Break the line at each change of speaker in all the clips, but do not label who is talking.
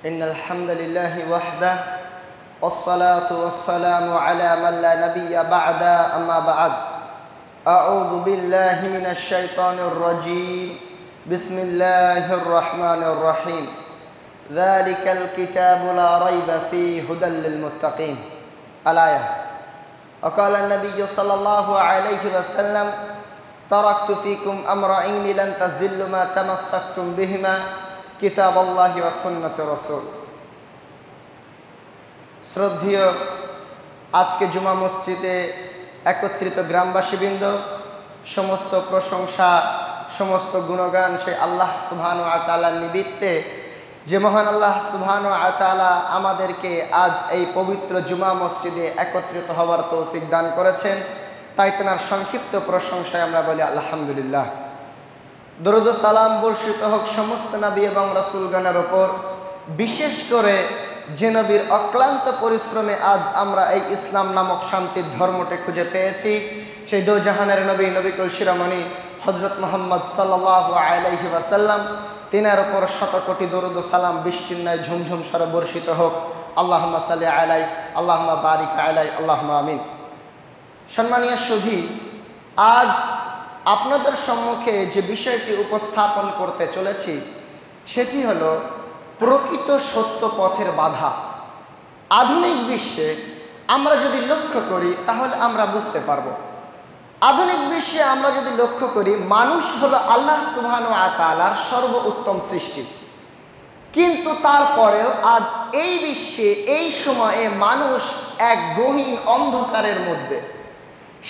إن الحمد لله وحده والصلاة والسلام على من لا نبي بعد أما بعد أعوذ بالله من الشيطان الرجيم بسم الله الرحمن الرحيم ذلك الكتاب لا ريب فيه هدى للمتقين الآية وقال النبي صلى الله عليه وسلم تركت فيكم أمرين لن تزلوا ما تمسكتم بهما কিতাব আল্লাহি ওয়া সুন্নাতে রাসূল। শ্রদ্ধেয় আজকে জুমা মসজিদে একত্রিত গ্রামবাসীবৃন্দ, সমস্ত প্রশংসা সমস্ত গুণগান সেই আল্লাহ সুবহানাহু ওয়া তাআলার নিমিত্তে, যে মহান আল্লাহ সুবহানাহু ওয়া তাআলা আমাদেরকে আজ এই পবিত্র জুমা মসজিদে একত্রিত হওয়ার তৌফিক দান করেছেন, তাই তেনার সংক্ষিপ্ত প্রশংসায় আমরা বলি আলহামদুলিল্লাহ। দরুদ ও সালাম বর্ষিত হোক সমস্ত নবী এবং রাসূলগণের ওপর, বিশেষ করে যে নবীর অক্লান্ত পরিশ্রমে আজ আমরা এই ইসলাম নামক শান্তির ধর্মটি খুঁজে পেয়েছি, সেই দোজাহানের নবী নবিকুল শিরোমণি হযরত মুহাম্মদ সাল্লাল্লাহু আলাইহি ওয়াসাল্লাম, তিনার ওপর শত কোটি দরুদ ও সালাম বৃষ্টির ন্যায় ঝুমঝুম স্বরে বর্ষিত হোক। আল্লাহুম্মা সাল্লি আলাই, আল্লাহুম্মা বারিক আলাই, আল্লাহুম্মা আমিন। সম্মানীয় সুধী, আজ আপনাদের সম্মুখে যে বিষয়টি উপস্থাপন করতে চলেছি সেটি হলো প্রকৃত সত্য পথের বাধা। আধুনিক বিশ্বে আমরা যদি লক্ষ্য করি তাহলে আমরা বুঝতে পারব, আধুনিক বিশ্বে আমরা যদি লক্ষ্য করি, মানুষ হলো আল্লাহ সুবহানাহু ওয়া তাআলার সর্বোত্তম সৃষ্টি, কিন্তু তারপরেও আজ এই বিশ্বে এই সময়ে মানুষ এক গহীন অন্ধকারের মধ্যে,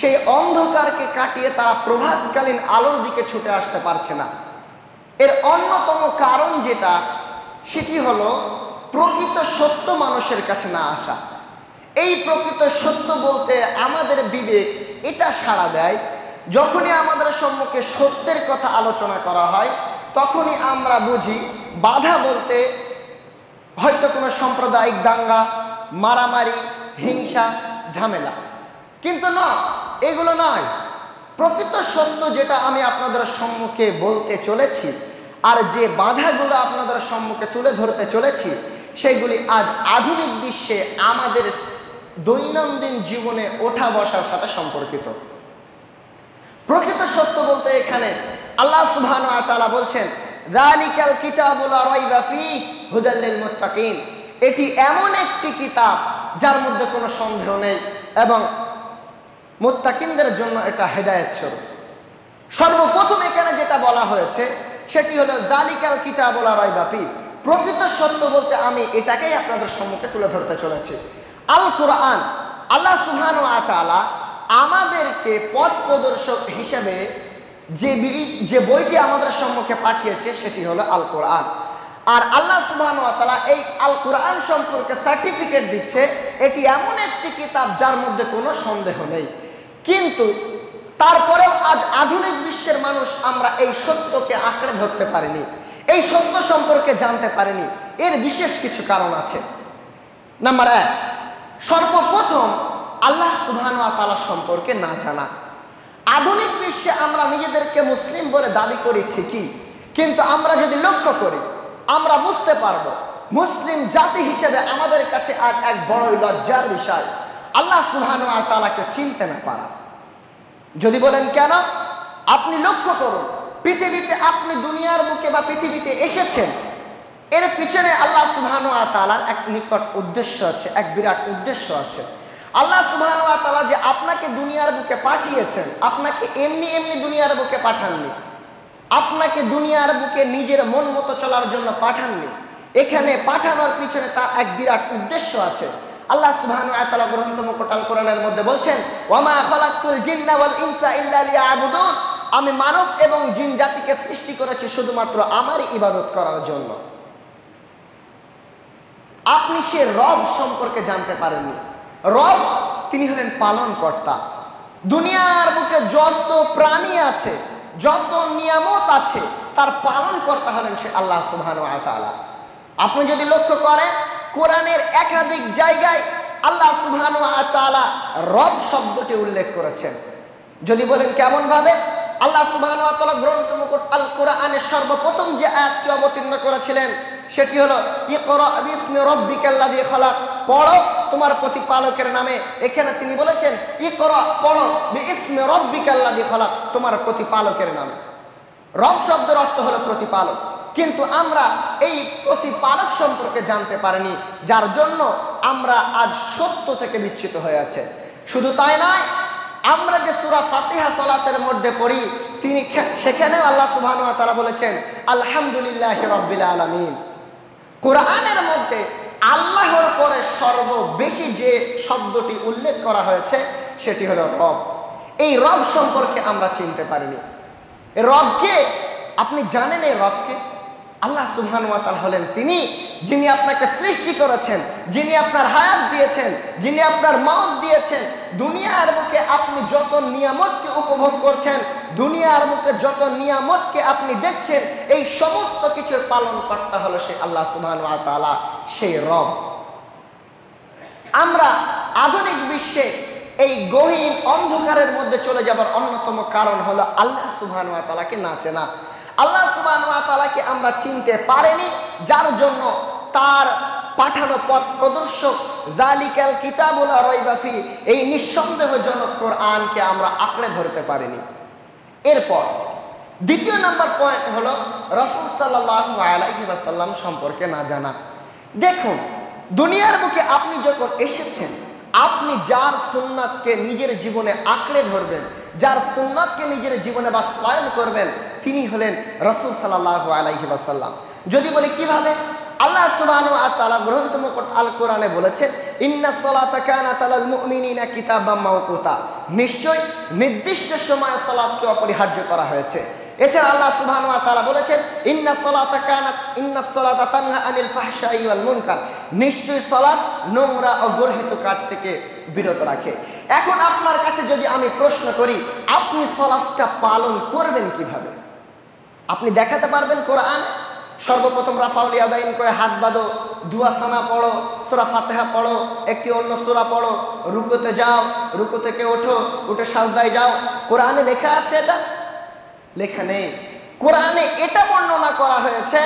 সেই অন্ধকারকে কাটিয়ে তারা প্রভাতকালীন আলোর দিকে ছুটে আসতে পারছে না। এর অন্যতম কারণ যেটা, সেটি হলো প্রকৃত সত্য মানুষের কাছে না আসা। এই প্রকৃত সত্য বলতে আমাদের বিবেক এটা সাড়া দেয়, যখনই আমাদের সম্মুখে সত্যের কথা আলোচনা করা হয় তখনই আমরা বুঝি বাধা বলতে হয়তো কোনো সাম্প্রদায়িক দাঙ্গা, মারামারি, হিংসা, ঝামেলা, কিন্তু না, এগুলো নয়। প্রকৃত সত্য যেটা আমি আপনাদের সম্মুখে বলতে চলেছি আর যে বাধাগুলো আপনাদের সম্মুখে তুলে ধরতে চলেছি, সেগুলি আজ আধুনিক বিশ্বে আমাদের দৈনন্দিন জীবনে ওঠা বসার সাথে সম্পর্কিত। প্রকৃত সত্য বলতে এখানে আল্লাহ সুবহানাহু ওয়া তাআলা বলছেন যালিকাল কিতাবু লা রাইবা ফীহি হুদাল লিল মুত্তাকিন। এটি এমন একটি কিতাব যার মধ্যে কোনো সন্দেহ নেই এবং মুত্তাকিনদের জন্য এটা হেদায়েত স্বরূপ। সর্বপ্রথম এখানে যেটা বলা হয়েছে সেটি হলো যালিকাল কিতাবু লা রাইবা ফীহি। প্রকৃত সত্য বলতে আমি এটাকেই আপনাদের সম্মুখে তুলে ধরতে চলেছি। আল কোরআন, আল্লাহ সুবহানাহু ওয়া তাআলা আমাদেরকে পথ প্রদর্শক হিসেবে যে বইটি আমাদের সম্মুখে পাঠিয়েছে সেটি হলো আল কোরআন। আর আল্লাহ সুবহানাহু ওয়া তাআলা এই আল কোরআন সম্পর্কে সার্টিফিকেট দিচ্ছে এটি এমন একটি কিতাব যার মধ্যে কোনো সন্দেহ নেই। কিন্তু তারপরেও আজ আধুনিক বিশ্বের মানুষ আমরা এই সত্যকে আঁকড়ে ধরতে পারিনি, এই সত্য সম্পর্কে জানতে পারিনি। এর বিশেষ কিছু কারণ আছে। নাম্বার 1, সর্বপ্রথম আল্লাহ সুবহানাহু ওয়া তাআলা সম্পর্কে না জানা। আধুনিক বিশ্বে আমরা নিজেদেরকে মুসলিম বলে দাবি করি ঠিকই, কিন্তু আমরা যদি লক্ষ্য করি আমরা বুঝতে পারবো মুসলিম জাতি হিসেবে আমাদের কাছে আজ এক বড়ই লজ্জার বিষয় আল্লাহ সুবহানাহু ওয়া তাআলাকে চিনতে না পারা। যদি বলেন কেন, আপনি লক্ষ্য করুন, পৃথিবীতে আপনি দুনিয়ার বুকে বা পৃথিবীতে এসেছেন, এর পিছনে আল্লাহ সুবহানাহু ওয়া তাআলার এক নিকট উদ্দেশ্য আছে, এক বিরাট উদ্দেশ্য আছে। আল্লাহ সুবহানাহু ওয়া তাআলা যে আপনাকে দুনিয়ার বুকে পাঠিয়েছেন, আপনাকে এমনি এমনি দুনিয়ার বুকে পাঠাননি, আপনাকে দুনিয়ার বুকে নিজের মন মতো চলার জন্য পাঠাননি। এখানে পাঠানোর পিছনে তার এক বিরাট উদ্দেশ্য আছে। আল্লাহ সুবহানাহু ওয়া তাআলা গ্রন্থ মুখট আল কোরআনের মধ্যে বলছেন ওয়ামা খালাকতুল জিন্না ওয়াল ইনসা ইল্লা লিয়াবুদুন, আমি মানব এবং জিন জাতিকে সৃষ্টি করেছি শুধুমাত্র আমারই ইবাদত করার জন্য। আপনি সে রব সম্পর্কে জানতে পারেননি। রব তিনি হলেন পালনকর্তা। দুনিয়ার বুকে যত প্রাণী আছে, যত নিয়ামত আছে, তার পালনকর্তা হলেন সে আল্লাহ সুবহানাহু ওয়া তাআলা। আপনি যদি লক্ষ্য করেন কোরআনের একাধিক জায়গায় আল্লাহ সুবহানাহু ওয়া তাআলা রব শব্দটি উল্লেখ করেছেন। যদি বলেন কেমন ভাবে, আল্লাহ সুবহানাহু ওয়া তাআলা গ্রন্থ মুখট আল কোরআনের সর্বপ্রথম যে আয়াতটি অবতীর্ণ করেছিলেন সেটি হলো ইকরা বিসমি রাব্বিকাল্লাযী খলাক, পড়ো তোমার প্রতিপালকের নামে। এখানে তিনি বলেছেন ইকরা, পড়ো বিসমি রাব্বিকাল্লাযী খলাক, তোমার প্রতিপালকের নামে। রব শব্দের অর্থ হলো প্রতিপালক, কিন্তু আমরা এই প্রতিপালক সম্পর্কে জানতে পারিনি, যার জন্য আমরা আজ সত্য থেকে বিচ্যুত হয়ে আছে। শুধু তাই নয়, আমরা যে সূরা ফাতিহা সালাতের মধ্যে পড়ি, তিনি সেখানে আল্লাহ সুবহানাহু ওয়া তাআলা বলেছেন আলহামদুলিল্লাহি রাব্বিল আলামিন। কোরআনের মধ্যে আল্লাহর পরে সর্ববেশি যে শব্দটি উল্লেখ করা হয়েছে সেটি হলো রব। এই রব সম্পর্কে আমরা চিনতে পারিনি। রবকে আপনি জানেন? এই রবকে আল্লাহ সুবহানাহু ওয়া তাআলা হলেন তিনি যিনি আপনাকে সৃষ্টি করেছেন, যিনি আপনার হায়াত দিয়েছেন, যিনি আপনার মওত দিয়েছেন। দুনিয়ার বুকে আপনি যত নিয়ামতকে উপভোগ করছেন, দুনিয়ার বুকে যত নিয়ামতকে আপনি দেখছেন, এই সমস্ত কিছুর পালনকর্তা হলো সেই আল্লাহ সুবহানাহু ওয়া তাআলা, সেই রব। আমরা আধুনিক বিশ্বে এই গহীন অন্ধকারের মধ্যে চলে যাবার অন্যতম কারণ হলো আল্লাহ সুবহানাহু ওয়া তাআলাকে না চেনা। আল্লাহ সুবহানাহু ওয়া তাআলাকে আমরা চিনতে পারিনি, যার জন্য তার পাঠানো পথ প্রদর্শক জালিকাল কিতাবুল লা রাইবা ফি, এই নিঃসন্দেহজনক কোরআনকে আমরা আঁকড়ে ধরতে পারিনি। এরপর দ্বিতীয় নাম্বার পয়েন্ট হলো রাসূল সাল্লাল্লাহু আলাইহি ওয়াসাল্লাম সম্পর্কে না জানা। দেখুন, দুনিয়ার বুকে আপনি যখন এসেছেন, আপনি যার সুন্নাতকে নিজের জীবনে আঁকড়ে ধরবেন, যার সুন্নাতকে নিজের জীবনে বাস্তবায়ন করবেন, তিনি হলেন রাসূল সাল্লাল্লাহু আলাইহি ওয়াসাল্লাম। যদি বলি কিভাবে, আল্লাহ সুবহানাহু ওয়া তাআলা গ্রন্থমুখ আল কোরআনে বলেছেন ইন্নাস সালাতা কানাত আলাল মুমিনিনা কিতাবাম মাওকুতা, নিশ্চয় নির্দিষ্ট সময়ে সালাতকে অপরিহার্য করা হয়েছে। এছাড়া আল্লাহ সুবহানাহু ওয়া তাআলা বলেছেন ইন্নাস সালাতা তানহা আনিল ফাহশাই ওয়াল মুনকার, নিশ্চয় সালাত নোংরা ও গর্হিত কাজ থেকে বিরত রাখে। এখন আপনার কাছে যদি আমি প্রশ্ন করি, আপনি সালাতটা পালন করবেন কিভাবে? আপনি দেখাতে পারবেন কোরআন? সর্বপ্রথম রাফাউল ইয়াদাইন করে হাত বাঁধো, দুয়া সানা পড়ো, সূরা ফাতিহা পড়ো, একটি অন্য সূরা পড়ো, রুকুতে যাও, রুকু থেকে ওঠো, উঠে সাজদায় যাও। কোরআনে লেখা আছে? এটা লেখা নেই। কোরআনে এটা বর্ণনা করা হয়েছে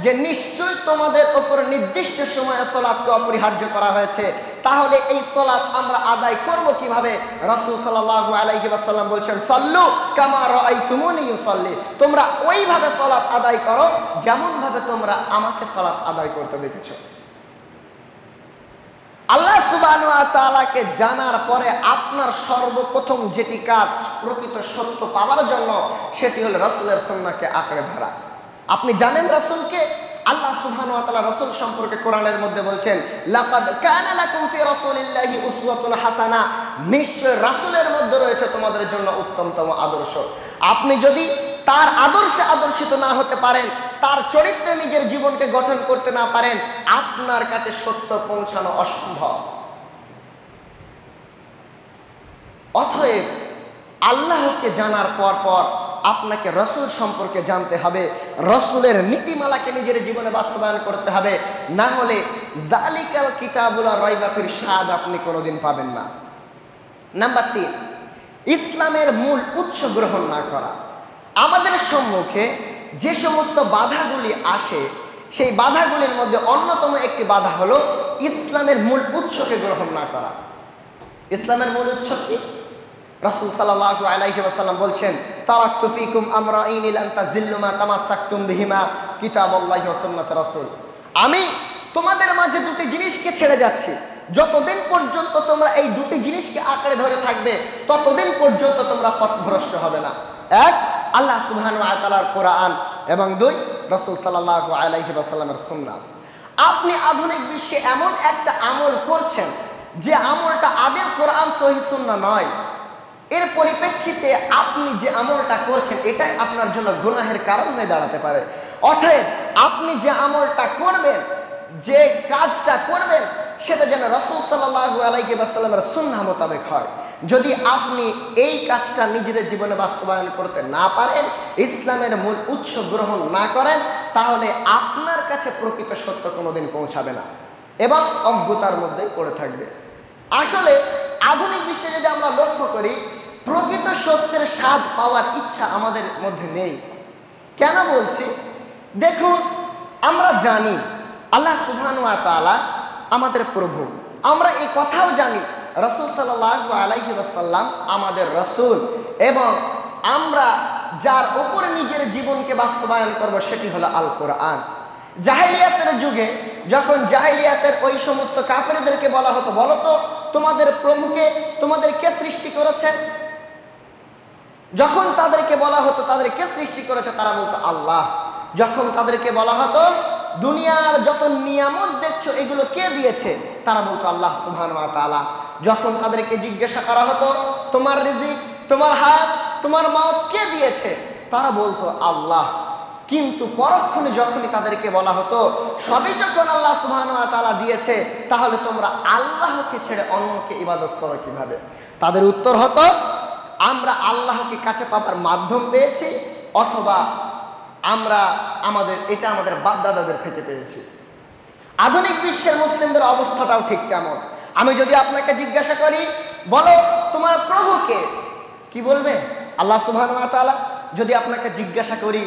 যে নিশ্চয় তোমাদের উপর নির্দিষ্ট সময়ে সালাতকে অপরিহার্য করা হয়েছে। তাহলে এই সালাত আমরা আদায় করব কিভাবে? রাসূল সাল্লাল্লাহু আলাইহি ওয়াসাল্লাম বলেছেন সাল্লু কামা রাআইতুমুনি ইউসাল্লি, তোমরা ওইভাবে সালাত আদায় করো যেমন ভাবে তোমরা আমাকে সালাত আদায় করতে দেখেছো। আল্লাহ সুবহানাহু ওয়া তাআলাকে জানার পরে আপনার সর্বপ্রথম যেটি কাজ প্রকৃত সত্য পাওয়ার জন্য, সেটি হলো রাসূলের সুন্নাহকে আঁকড়ে ধরা। আপনি জানেন রাসূলকে? আল্লাহ সুবহানাহু ওয়া তাআলা রাসূল সম্পর্কে কোরআনের মধ্যে বলছেন লাকাদ কানা লাকুম ফি রাসূলিল্লাহি উসওয়াতুন হাসানা, নিশ্চয় রাসূলের মধ্যে রয়েছে তোমাদের জন্য উত্তমতম আদর্শ। আপনি যদি তার আদর্শে আদর্শিত না হতে পারেন, তার চরিত্রে নিজের জীবনকে গঠন করতে না পারেন, আপনার কাছে সত্য পৌঁছানো অসম্ভব। অতএব আল্লাহকে জানার পর আপনাকে রাসূল সম্পর্কে জানতে হবে, রাসূলের নীতিমালাকে নিজের জীবনে বাস্তবায়ন করতে হবে, না হলে জালিকাল কিতাবুল লা রাইবা ফির স্বাদ আপনি কোনোদিন পাবেন না। নাম্বার 3, ইসলামের মূল উৎস গ্রহণ না করা। আমাদের সম্মুখে যে সমস্ত বাধাগুলি আসে, সেই বাধাগুলির মধ্যে অন্যতম একটি বাধা হলো ইসলামের মূল উৎসকে গ্রহণ না করা। ইসলামের মূল উৎস কি? রাসূল সাল্লাল্লাহু আলাইহি ওয়াসাল্লাম বলছেন তারাকতু ফীকুম আমরাইন লান তাযিল্লু মা তামাসসাকতুম বিহিমা কিতাবুল্লাহি ওয়া সুন্নাত রাসূল, আমি তোমাদের মাঝে দুটি জিনিসকে ছেড়ে যাচ্ছি, যতদিন পর্যন্ত তোমরা এই দুটি জিনিসকে আঁকড়ে ধরে থাকবে ততদিন পর্যন্ত তোমরা পথভ্রষ্ট হবে না। এক, আল্লাহ সুবহানাহু ওয়া তাআলার কোরআন, এবং 2, রাসূল সাল্লাল্লাহু আলাইহি ওয়াসাল্লামের সুন্নাহ। আপনি আধুনিক বিশ্বে এমন একটা আমল করছেন যে আমলটা আদের কোরআন সহিহ সুন্নাহ নয়, এর পরিপ্রেক্ষিতে আপনি যে আমলটা করছেন এটাই আপনার জন্য গুনাহের কারণ হয়ে দাঁড়াতে পারে। অতএব আপনি যে আমলটা করবেন, যে কাজটা করবেন, সেটা যেন রাসূল সাল্লাল্লাহু আলাইহি ওয়াসাল্লামের সুন্নাহ মোতাবেক হয়। যদি আপনি এই কাজটা নিজের জীবনে বাস্তবায়ন করতে না পারেন, ইসলামের মূল উৎস গ্রহণ না করেন, তাহলে আপনার কাছে প্রকৃত সত্য কোনোদিন পৌঁছাবে না এবং অজ্ঞতার মধ্যে পড়ে থাকবে। আসলে আধুনিক বিশ্বে যদি আমরা লক্ষ্য করি, প্রকৃত সত্যের স্বাদ পাওয়ার ইচ্ছা আমাদের মধ্যে নেই। কেন বলছি? দেখুন, আমরা জানি আল্লাহ সুবহানাহু ওয়া তাআলা আমাদের প্রভু। আমরা এই কথাও জানি রাসূল সাল্লাল্লাহু আলাইহি ওয়াসাল্লাম আমাদের রাসূল, এবং আমরা যার উপরে নিজের জীবনকে বাস্তবায়ন করব সেটি হলো আল কোরআন। জাহেলিয়াতের যুগে যখন জাহেলিয়াতের ওই সমস্ত কাফেরদেরকে বলা হতো, বলো তো তোমাদের প্রভুকে তোমাদের কে সৃষ্টি করেছে? যখন তাদেরকে বলা হতো তাদের কে সৃষ্টি করেছে, তারা বলতো আল্লাহ। যখন তাদেরকে বলা হতো দুনিয়ার যত নিয়ামত দেখছো এগুলো কে দিয়েছে, তারা বলতো আল্লাহ সুবহানাহু ওয়া তাআলা। যখন তাদেরকে জিজ্ঞাসা করা হতো তোমার রিজিক, তোমার হায়াত, তোমার মওত কে দিয়েছে, তারা বলতো আল্লাহ। কিন্তু পরক্ষণে যখনই তাদেরকে বলা হতো সবই যখন আল্লাহ সুবহানাহু ওয়া তাআলা দিয়েছে, তাহলে তোমরা আল্লাহকে ছেড়ে অন্যকে ইবাদত করো কিভাবে? তাদের উত্তর হতো আমরা আল্লাহকে কাছে পাবার মাধ্যম পেয়েছি, অথবা আমরা আমাদের বাপ-দাদাদের থেকে পেয়েছি। আধুনিক বিশ্বের মুসলিমদের অবস্থাটাও ঠিক তেমন। আমি যদি আপনাকে জিজ্ঞাসা করি বলো তোমার প্রভুকে, কি বলবে? আল্লাহ সুবহানাহু ওয়া তাআলা। যদি আপনাকে জিজ্ঞাসা করি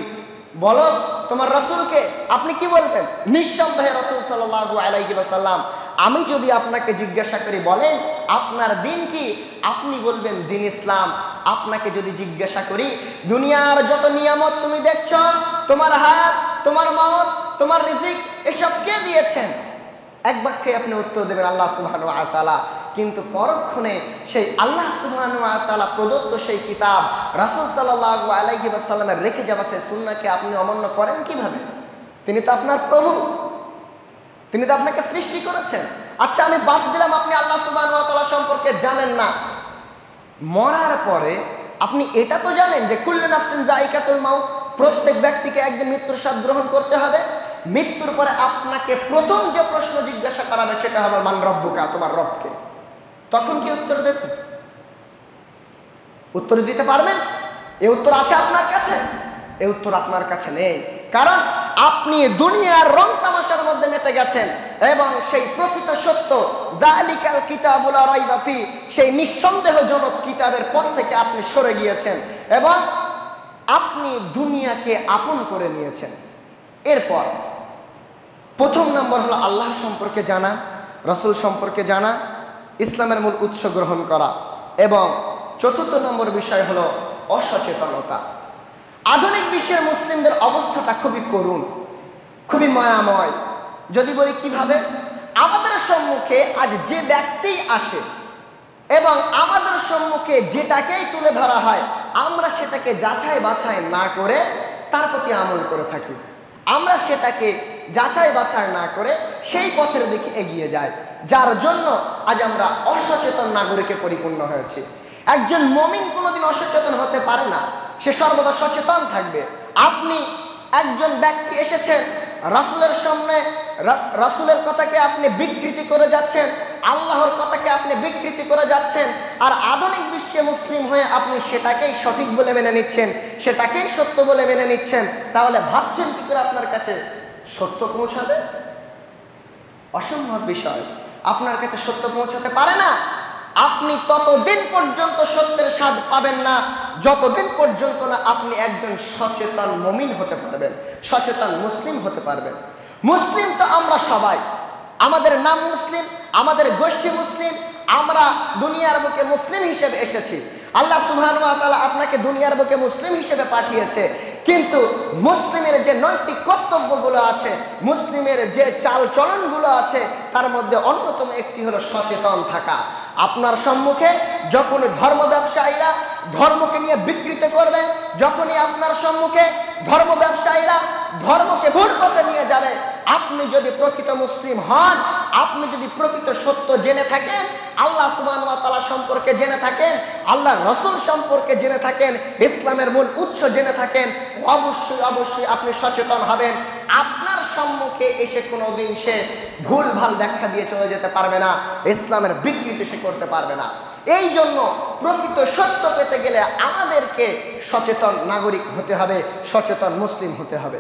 বলো তোমার রাসূলকে, আপনি কি বলবেন? নিঃসন্দেহে রাসূল সাল্লাল্লাহু আলাইহি ওয়াসাল্লাম। আমি যদি আপনাকে জিজ্ঞাসা করি বলেন আপনার দিন কি, আপনি বলবেন দিন ইসলাম। আপনাকে যদি জিজ্ঞাসা করি দুনিয়ার যত নিয়ামত তুমি দেখছো, তোমার হায়াত, তোমার মওত, তোমার রিজিক, এসব কে দিয়েছেন? এক বাক্যে আপনি উত্তর দেবেন আল্লাহ সুবহানাহু ওয়া তাআলা। কিন্তু পরক্ষণে সেই আল্লাহ সুবহানাহু ওয়া তাআলা প্রদত্ত সেই কিতাব রাসূল সাল্লাল্লাহু আলাইহি ওয়াসাল্লামের রেখে যাওয়া সেই সুন্নাহকে আপনি অমান্য করেন কিভাবে? তিনি তো আপনার প্রভু, তিনি তো আপনাকে সৃষ্টি করেছেন। আচ্ছা আমি বাদ দিলাম আপনি আল্লাহ সুবহানাহু ওয়া তাআলা সম্পর্কে জানেন না, মরার পরে আপনি এটা তো জানেন যে কুল্লু নাফসিন যায়িকাতুল মাউত, প্রত্যেক ব্যক্তিকে একদিন মৃত্যুর স্বাদ গ্রহণ করতে হবে। মৃত্যুর পরে আপনাকে প্রথম যে প্রশ্ন জিজ্ঞাসা করা হবে সেটা হবে মান রব্বুকা, তোমার রবকে। তখন কি উত্তর দেবেন? উত্তর দিতে পারবেন? এই উত্তর আছে আপনার কাছে? এই উত্তর আপনার কাছে নেই, কারণ আপনি দুনিয়ার রং তামাশার মধ্যে মেতে গেছেন এবং সেই প্রকৃত সত্য যালিকাল কিতাবুল লা রাইবা ফি, সেই নিঃসন্দেহজনক কিতাবের পথ থেকে আপনি সরে গিয়েছেন এবং আপনি দুনিয়াকে আপন করে নিয়েছেন। এরপর প্রথম নম্বর হলো আল্লাহ সম্পর্কে জানা, রাসূল সম্পর্কে জানা, ইসলামের মূল উৎস গ্রহণ করা, এবং চতুর্থ নম্বর বিষয় হলো অসচেতনতা। আধুনিক বিশ্বের মুসলিমদের অবস্থাটা খুবই করুণ, খুবই মায়াময়। যদি বলি কিভাবে, আমাদের সম্মুখে আজ যে ব্যক্তি আসে এবং আমাদের সম্মুখে যেটাকেই তুলে ধরা হয় আমরা সেটাকে যাচাই বাছাই না করে তার প্রতি আমল করে থাকি। আমরা সেটাকে যাচাই বাছাই না করে সেই পথের দিকে এগিয়ে যাই, যার জন্য আজ আমরা অসচেতন নাগরিকে পরিপূর্ণ হয়েছি। একজন মুমিন কোনোদিন অসচেতন হতে পারে না, সে সর্বদা সচেতন থাকবে। আপনি একজন ব্যক্তি এসেছেন রাসূলের সামনে, রাসূলের কথাকে আপনি বিকৃতি করে যাচ্ছেন, আল্লাহর কথাকে আপনি বিকৃতি করে যাচ্ছেন, আর আধুনিক বিশ্বে মুসলিম হয়ে আপনি সেটাকেই সঠিক বলে মেনে নিচ্ছেন, সেটাকেই সত্য বলে মেনে নিচ্ছেন। তাহলে ভাবছেন কি করে আপনার কাছে সত্য পৌঁছাবে? অসম্ভব বিষয়, আপনার কাছে সত্য পৌঁছাতে পারে না। আপনি ততদিন পর্যন্ত সত্যের স্বাদ পাবেন না যতদিন পর্যন্ত না আপনি একজন সচেতন মুমিন হতে পারবেন, সচেতন মুসলিম হতে পারবেন। মুসলিম তো আমরা সবাই, আমাদের নাম মুসলিম, আমাদের গোষ্ঠী মুসলিম, আমরা দুনিয়ার বুকে মুসলিম হিসেবে এসেছি। আল্লাহ সুবহানাহু ওয়া তাআলা আপনাকে দুনিয়ার বুকে মুসলিম হিসেবে পাঠিয়েছে, কিন্তু মুসলিমের যে নৈতিক কর্তব্যগুলো আছে, মুসলিমের যে চাল চলনগুলো আছে, তার মধ্যে অন্যতম একটি হলো সচেতন থাকা। আপনার সম্মুখে যখনই ধর্ম ব্যবসায়ীরা ধর্মকে নিয়ে বিকৃত করবে, যখনই আপনার সম্মুখে ধর্ম ব্যবসায়ীরা ধর্মকে ভুল পথে নিয়ে যাবে, আপনি যদি প্রকৃত মুসলিম হন, আপনি যদি প্রকৃত সত্য জেনে থাকেন, আল্লাহ সুবহানাহু ওয়া তাআলা সম্পর্কে জেনে থাকেন, আল্লাহ রাসূল সম্পর্কে জেনে থাকেন, ইসলামের মূল উৎস জেনে থাকেন, অবশ্যই অবশ্যই আপনি সচেতন হবেন। আপনার সম্মুখে এসে কোনোদিন সে ভুল ভাল ব্যাখ্যা দিয়ে চলে যেতে পারবে না, ইসলামের বিকৃতি সে করতে পারবে না। এই জন্য প্রকৃত সত্য পেতে গেলে আমাদেরকে সচেতন নাগরিক হতে হবে, সচেতন মুসলিম হতে হবে।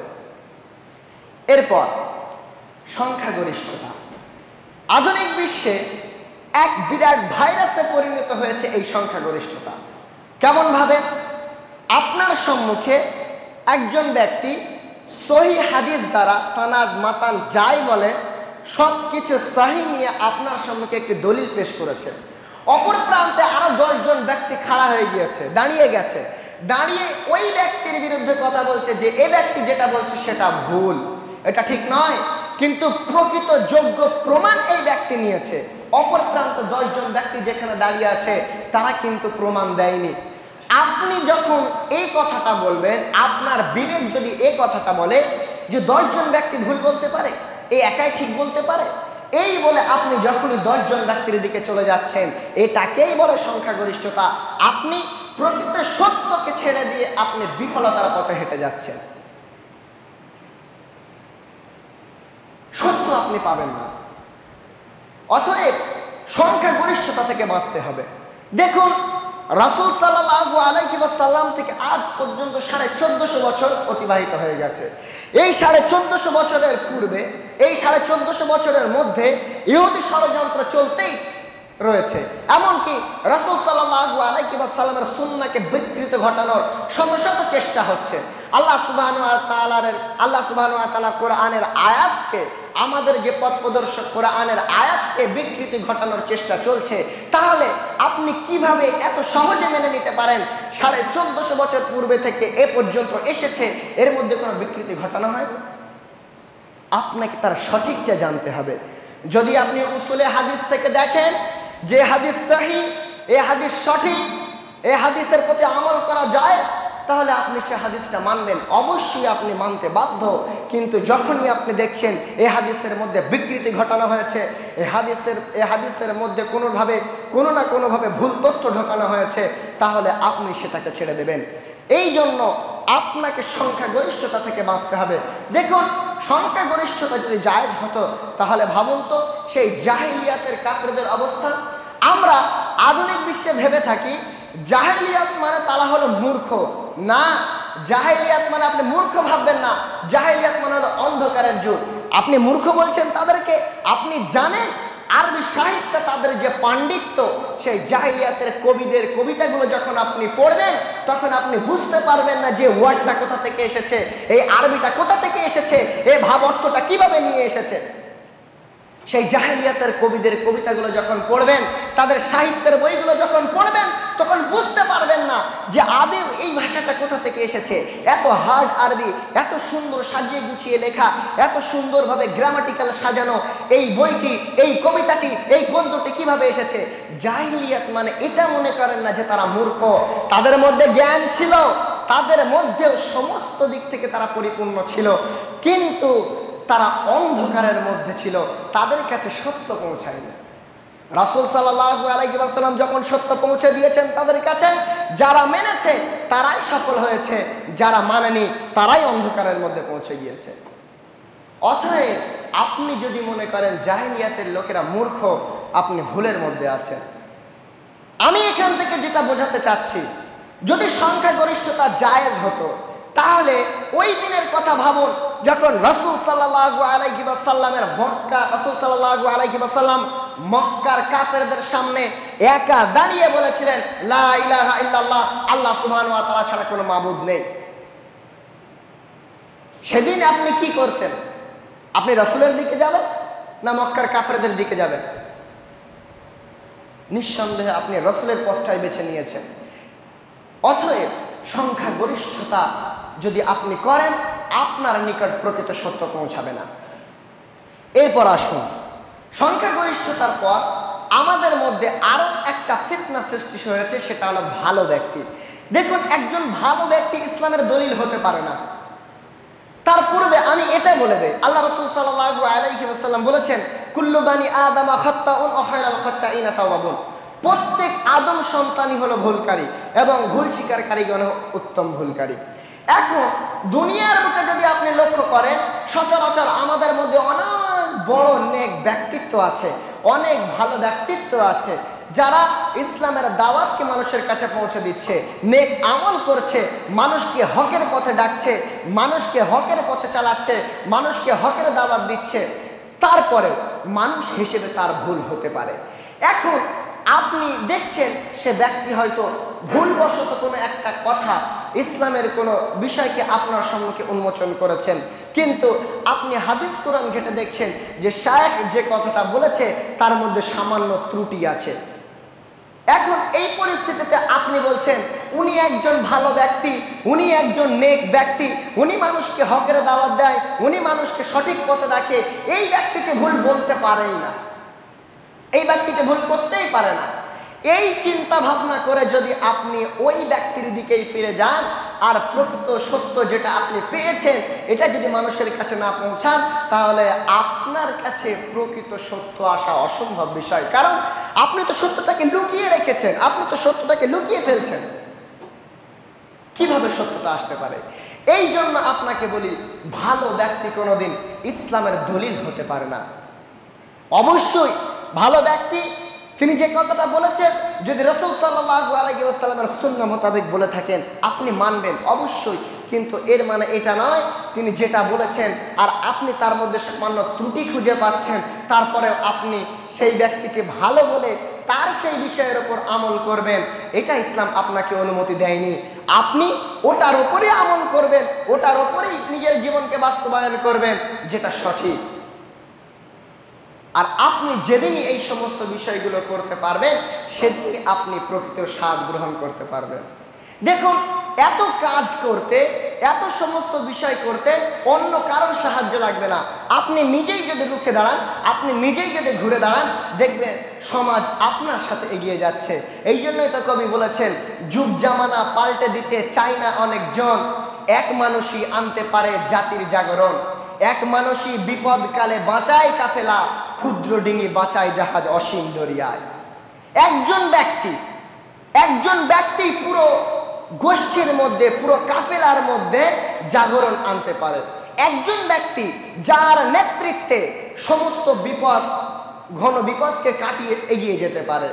এরপর সংখ্যাগরিষ্ঠতা। আধুনিক বিশ্বে এক বিরাট ভাইরাসে পরিণত হয়েছে এই সংখ্যাগরিষ্ঠতা। কেমন ভাবে? আপনার সম্মুখে একজন ব্যক্তি সহিহ হাদিস দ্বারা সানাদ মাতান যাই বলেন সব কিছু সহিহ নিয়ে আপনার সম্মুখে একটি দলিল পেশ করেছে। অপর প্রান্তে আরো 10 জন ব্যক্তি খাড়া হয়ে গিয়েছে, দাঁড়িয়ে গেছে, দাঁড়িয়ে ওই ব্যক্তির বিরুদ্ধে কথা বলছে যে এই ব্যক্তি যেটা বলছে সেটা ভুল, এটা ঠিক নয়, কিন্তু প্রকৃত যোগ্য প্রমাণ এই ব্যক্তি নিয়েছে। অপর প্রান্তে 10 জন ব্যক্তি যেখানে দাঁড়িয়ে আছে তারা কিন্তু প্রমাণ দেয়নি। আপনি যখন এই কথাটা বলবেন, আপনার বিবেক যদি এই কথাটা বলে যে 10 জন ব্যক্তি ভুল বলতে পারে, এই একাই ঠিক বলতে পারে, এই বলে আপনি যখনই 10 জন ব্যক্তির দিকে চলে যাচ্ছেন, এটাকেই বলে সংখ্যাগরিষ্ঠতা। আপনি প্রকৃত সত্যকে ছেড়ে দিয়ে আপনি বিফলতার পথে হেঁটে যাচ্ছেন, সত্য আপনি পাবেন না। অতএব সংখ্যাগরিষ্ঠতা থেকে বাঁচতে হবে। দেখুন, রাসূল সাল্লাল্লাহু আলাইহি ওয়াসাল্লাম থেকে আজ পর্যন্ত 1450 বছর অতিবাহিত হয়ে গেছে। এই 1450 বছরের পূর্বে, এই 1450 বছরের মধ্যে ইহুদি ষড়যন্ত্র চলতেই রয়েছে। এমনকি রাসূল সাল্লাল্লাহু আলাইহি ওয়াসাল্লামের সুন্নাহকে বিকৃত ঘটানোর শত শত চেষ্টা হচ্ছে। আল্লাহ সুবহানাহু ওয়া তাআলা কোরআনের আয়াতকে, আমাদের যে পথ প্রদর্শক কোরআনের আয়াতকে বিকৃতি ঘটানোর চেষ্টা চলছে, তাহলে আপনি কিভাবে এত সহজে মেনে নিতে পারেন 1450 বছর পূর্বে থেকে এ পর্যন্ত এসেছে, এর মধ্যে কোনো বিকৃতি ঘটানো হয়? আপনাকে তার সঠিকটা জানতে হবে। যদি আপনি উসুলে হাদিস থেকে দেখেন যে হাদিস সহিহ, এই হাদিস সঠিক, এই হাদিসের প্রতি আমল করা যায়, তাহলে আপনি সে হাদিসটা মানবেন, অবশ্যই আপনি মানতে বাধ্য। কিন্তু যখনই আপনি দেখছেন এই হাদিসের মধ্যে বিকৃতি ঘটানো হয়েছে, এই হাদিসের মধ্যে কোনো না কোনোভাবে ভুল তথ্য ঢোকানো হয়েছে, তাহলে আপনি সেটাকে ছেড়ে দেবেন। এই জন্য আপনাকে সংখ্যাগরিষ্ঠতা থেকে বাঁচতে হবে। দেখুন, সংখ্যাগরিষ্ঠতা যদি জায়েজ হতো, তাহলে ভাবুন তো সেই জাহেলিয়াতের কাফেরদের অবস্থা। আমরা আধুনিক বিশ্বে ভেবে থাকি জাহেলিয়াত মানে তারা হলো মূর্খ। না, জাহেলিয়াত মানে আপনি মূর্খ ভাববেন না, জাহেলিয়াত মানে হলো অন্ধকারের যুগ। আপনি মূর্খ বলছেন তাদেরকে? আপনি জানেন আরবি সাহিত্যে তাদের যে পাণ্ডিত্য, সেই জাহেলিয়াতের কবিদের কবিতাগুলো যখন আপনি পড়বেন, তখন আপনি বুঝতে পারবেন না যে ওয়ার্ডটা কোথা থেকে এসেছে, এই আরবিটা কোথা থেকে এসেছে, এই ভাব অর্থটা কিভাবে নিয়ে এসেছে। সেই জাহেলিয়াতের কবিদের কবিতাগুলো যখন পড়বেন, তাদের সাহিত্যের বইগুলো যখন পড়বেন, তখন বুঝতে পারবেন না যে আদৌ এই ভাষাটা কোথা থেকে এসেছে। এত হার্ড আরবি, এত সুন্দর সাজিয়ে গুছিয়ে লেখা, এত সুন্দরভাবে গ্রামাটিক্যাল সাজানো এই বইটি, এই কবিতাটি, এই গদ্যটি কিভাবে এসেছে। জাহেলিয়াত মানে এটা মনে করেন না যে তারা মূর্খ, তাদের মধ্যে জ্ঞান ছিল, তাদের মধ্যেও সমস্ত দিক থেকে তারা পরিপূর্ণ ছিল, কিন্তু তারা অন্ধকারের মধ্যে ছিল, তাদের কাছে সত্য পৌঁছায়নি। রাসূল সাল্লাল্লাহু আলাইহি ওয়াসাল্লাম যখন সত্য পৌঁছে দিয়েছেন তাদের কাছে, যারা মেনেছে তারাই সফল হয়েছে, যারা মানেনি তারাই অন্ধকারের মধ্যে পৌঁছে গিয়েছে। অতএব আপনি যদি মনে করেন জাহেলিয়াতের লোকেরা মূর্খ, আপনি ভুলের মধ্যে আছেন। আমি এখান থেকে যেটা বোঝাতে চাচ্ছি, যদি সংখ্যাগরিষ্ঠতা জায়েজ হতো, তাহলে ওই দিনের কথা ভাবুন যখন রাসূল সাল্লাল্লাহু আলাইহি ওয়াসাল্লামের রাসূল আলাইহি ওয়াসাল্লাম মক্কার কাফেরদের সামনে একা দাঁড়িয়ে বলেছিলেন লা ইলাহা ইল্লাল্লাহ, আল্লাহ সুবহানাহু ওয়া তাআলা ছাড়া কোনো মাবুদ নেই। সেদিন আপনি কি করতেন? আপনি রাসূলের দিকে যাবেন না মক্কার কাফেরদের দিকে যাবেন? নিঃসন্দেহে আপনি রাসূলের পথটাই বেছে নিয়েছেন। অতএব সংখ্যাগরিষ্ঠতা যদি আপনি করেন, আপনার নিকট প্রকৃত সত্য পৌঁছাবে না। এরপর আসুন, সংখ্যাগরিষ্ঠতার পর আমাদের মধ্যে আরো একটা ফিতনা সৃষ্টি হয়েছে, সেটা হলো ভালো ব্যক্তি। দেখুন, একজন ভালো ব্যক্তি ইসলামের দলিল হতে পারে না। তার পূর্বে আমি এটা বলে দেই, আল্লাহ রাসূল সাল্লাল্লাহু আলাইহি ওয়াসাল্লাম বলেছেন কুল্লু বানি আদামা খাত্তাউন ওয়া খায়রুল খাত্তাইনা তাওয়াবুন। প্রত্যেক আদম সন্তানই হলো ভুলকারী এবং ভুল স্বীকারকারীগণ উত্তম ভুলকারী। এখন দুনিয়ার বুকে যদি আপনি লক্ষ্য করেন, সচরাচর আমাদের মধ্যে অনেক বড় নেক ব্যক্তিত্ব আছে, অনেক ভালো ব্যক্তিত্ব আছে, যারা ইসলামের দাওয়াতকে মানুষের কাছে পৌঁছে দিচ্ছে, নেক আমল করছে, মানুষকে হকের পথে ডাকছে, মানুষকে হকের পথে চালাচ্ছে, মানুষকে হকের দাওয়াত দিচ্ছে। তারপরে মানুষ হিসেবে তার ভুল হতে পারে। এখন আপনি দেখছেন সে ব্যক্তি হয়তো ভুলবশত কোনো একটা কথা ইসলামের কোনো বিষয়কে আপনার সম্মুখে উন্মোচন করেছেন, কিন্তু আপনি হাদিস কোরআন ঘেঁটে দেখছেন যে শায়েখ যে কথাটা বলেছে তার মধ্যে সামান্য ত্রুটি আছে। এখন এই পরিস্থিতিতে আপনি বলছেন উনি একজন ভালো ব্যক্তি, উনি একজন নেক ব্যক্তি, উনি মানুষকে হকের দাওয়াত দেয়, উনি মানুষকে সঠিক পথে রাখে, এই ব্যক্তিকে ভুল বলতে পারেই না, এই ব্যক্তিকে ভুল করতেই পারে না। এই চিন্তা ভাবনা করে যদি আপনি ওই ব্যক্তির দিকেই ফিরে যান আর প্রকৃত সত্য যেটা আপনি পেয়েছেন এটা যদি মানুষের কাছে না পৌঁছান, তাহলে আপনার কাছে প্রকৃত সত্য আসা অসম্ভব বিষয়। কারণ আপনি তো সত্যটাকে লুকিয়ে রেখেছেন, আপনি তো সত্যটাকে লুকিয়ে ফেলছেন। কিভাবে সত্যটা আসতে পারে? এই জন্য আপনাকে বলি, ভালো ব্যক্তি কোনোদিন ইসলামের দলিল হতে পারে না। অবশ্যই ভালো ব্যক্তি তিনি যে কথাটা বলেছেন, যদি রাসূল সাল্লাল্লাহু আলাইহি ওয়াসাল্লামের সুন্নাহ মোতাবেক বলে থাকেন আপনি মানবেন অবশ্যই, কিন্তু এর মানে এটা নয় তিনি যেটা বলেছেন আর আপনি তার মধ্যে সামান্য ত্রুটি খুঁজে পাচ্ছেন তারপরে আপনি সেই ব্যক্তিকে ভালো বলে তার সেই বিষয়ের উপর আমল করবেন, এটা ইসলাম আপনাকে অনুমতি দেয়নি। আপনি ওটার উপরেই আমল করবেন, ওটার উপরেই নিজের জীবনকে বাস্তবায়ন করবেন যেটা সঠিক। আর আপনি যেদিনই এই সমস্ত বিষয়গুলো করতে পারবেন সেদিনই আপনি প্রকৃত স্বাদ গ্রহণ করতে পারবেন। দেখুন, এত কাজ করতে, এত সমস্ত বিষয় করতে অন্য কারোর সাহায্য লাগবে না। আপনি নিজেই যদি রুখে দাঁড়ান, আপনি নিজেই যদি ঘুরে দাঁড়ান, দেখবেন সমাজ আপনার সাথে এগিয়ে যাচ্ছে। এই জন্যই তো কবি বলেছেন, যুগ জামানা পাল্টে দিতে চায় না অনেকজন, এক মানুষই আনতে পারে জাতির জাগরণ। এক মানুষই বিপদকালে বাঁচায় কাফেলা, ক্ষুদ্র ডিঙি বাঁচায় জাহাজ অসীম দরিয়ায়। একজন ব্যক্তি পুরো গোষ্ঠীর মধ্যে, পুরো কাফেলার মধ্যে জাগরণ আনতে পারে। একজন ব্যক্তি যার নেতৃত্বে সমস্ত বিপদ, ঘন বিপদকে কাটিয়ে এগিয়ে যেতে পারে।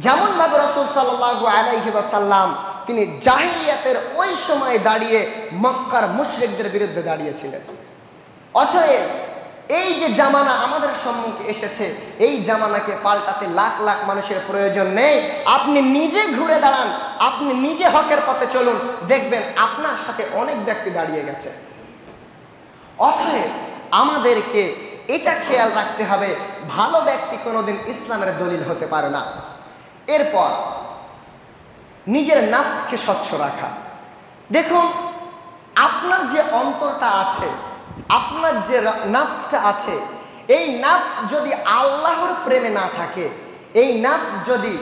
যেমন ভাবে রাসূল সাল্লাল্লাহু আলাইহি ওয়াসাল্লাম তিনি জাহিলিয়াতের ওই সময় দাঁড়িয়ে মক্কার মুশরিকদের বিরুদ্ধে দাঁড়িয়েছিলেন। অতএব এই যে জামানা আমাদের সম্মুখে এসেছে, এই জামানাকে পাল্টাতে লাখ লাখ মানুষের প্রয়োজন নেই। আপনি নিজে ঘুরে দাঁড়ান, আপনি নিজে হকের পথে চলুন, দেখবেন আপনার সাথে অনেক ব্যক্তি দাঁড়িয়ে গেছে। অতএব আমাদেরকে এটা খেয়াল রাখতে হবে, ভালো ব্যক্তি কোনোদিন ইসলামের দলিল হতে পারে না। এরপর নিজের নাফসকে স্বচ্ছ রাখা। দেখুন, আপনার যে অন্তরটা আছে, আপনার যে নাফসটা আছে, এই নাফস যদি আল্লাহর প্রেমে না থাকে, এই নাফস যদি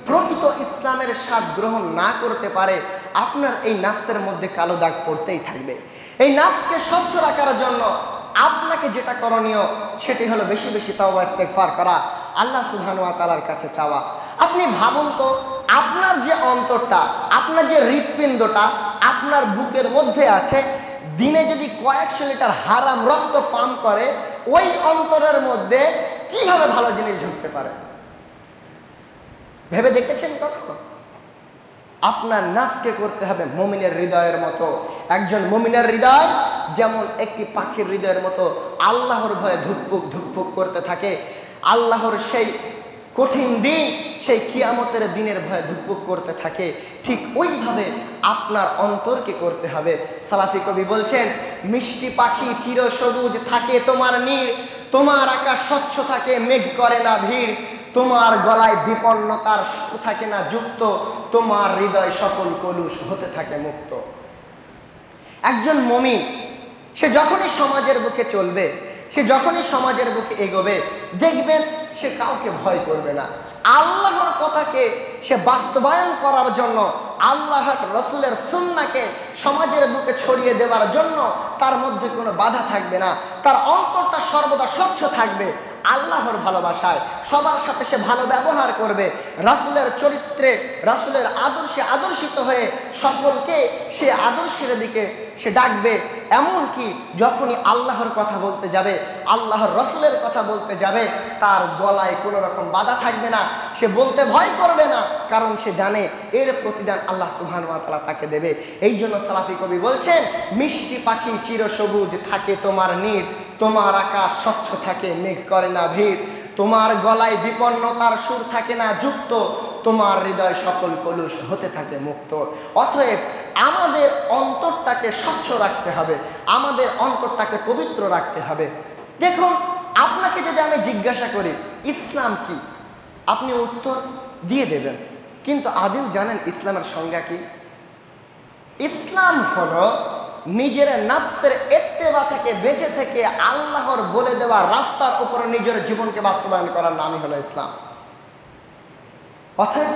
প্রকৃত ইসলামের স্বাদ গ্রহণ না করতে পারে, আপনার এই নাফসের মধ্যে কালো দাগ পড়তেই থাকবে। এই নাফসকে স্বচ্ছ রাখার জন্য আপনাকে যেটা করণীয় সেটি হলো বেশি বেশি তাওবা ইস্তেগফার করা, আল্লাহ সুবহানাহু ওয়া তাআলার কাছে চাওয়া। আপনি ভাবুন তো, আপনার যে অন্তরটা, আপনার যে হৃৎপিণ্ডটা আপনার বুকের মধ্যে আছে, দিনে যদি কয়েকশো লিটার হারাম রক্ত পান করে, ওই অন্তরের মধ্যে কিভাবে ভালো জিনিস ঢুকতে পারে? ভেবে দেখেছেন কখনো? আপনার নাফসকে করতে হবে মুমিনের হৃদয়ের মতো। একজন মুমিনের হৃদয় যেমন একটি পাখির হৃদয়ের মতো আল্লাহর ভয়ে ধুকপুক ধুকপুক করতে থাকে, আল্লাহর সেই কঠিন দিন, সেই কিয়ামতের দিনের ভয়ে ধুকপুক করতে থাকে, ঠিক ওইভাবে আপনার অন্তরকে করতে হবে। সালাফি কবি বলছেন, মিষ্টি পাখি চিরসবুজ থাকে তোমার নীড়, তোমার আকাশ স্বচ্ছ থাকে মেঘ করে না ভিড়, তোমার গলায় বিপন্নতার সুর থাকে না যুক্ত, তোমার হৃদয় সকল কলুষ হতে থাকে মুক্ত। একজন মুমিন সে যখনই সমাজের বুকে চলবে, সে যখনই সমাজের বুকে এগোবে, দেখবেন সে কাউকে ভয় করবে না। আল্লাহর কথাকে সে বাস্তবায়ন করার জন্য, আল্লাহর রাসূলের সুন্নাহকে সমাজের বুকে ছড়িয়ে দেওয়ার জন্য তার মধ্যে কোনো বাধা থাকবে না। তার অন্তরটা সর্বদা স্বচ্ছ থাকবে আল্লাহর ভালোবাসায়। সবার সাথে সে ভালো ব্যবহার করবে, রাসূলের চরিত্রে, রাসূলের আদর্শে আদর্শিত হয়ে সকলকে সে আদর্শের দিকে সে ডাকবে। এমনকি যখনই আল্লাহর কথা বলতে যাবে, আল্লাহর রাসূলের কথা বলতে যাবে, তার গলায় কোনো রকম বাধা থাকবে না, সে বলতে ভয় করবে না, কারণ সে জানে এর প্রতিদান আল্লাহ সুবহানাহু ওয়া তাআলা তাকে দেবে। এই জন্য সালাফি কবি বলছেন, মিষ্টি পাখি চিরসবুজ থাকে তোমার নীড়, তোমার আকাশ স্বচ্ছ থাকে মেঘ করে না ভিড়, তোমার গলায় বিপন্নতার সুর থাকে না যুক্ত, তোমার হৃদয় সকল কলুষ হতে থাকে মুক্ত। অতএব আমাদের অন্তরটাকে স্বচ্ছ রাখতে হবে, আমাদের অন্তরটাকে পবিত্র রাখতে হবে। দেখুন, আপনাকে যদি আমি জিজ্ঞাসা করি ইসলাম কি, আপনি উত্তর দিয়ে দেবেন, কিন্তু আদৌ জানেন ইসলামের সংজ্ঞা কি? ইসলাম হলো নিজের নফসের ইত্তেবা থেকে বেঁচে থেকে আল্লাহর বলে দেওয়া রাস্তার উপর নিজের জীবনকে বাস্তবায়ন করার নামই হলো ইসলাম। অর্থাৎ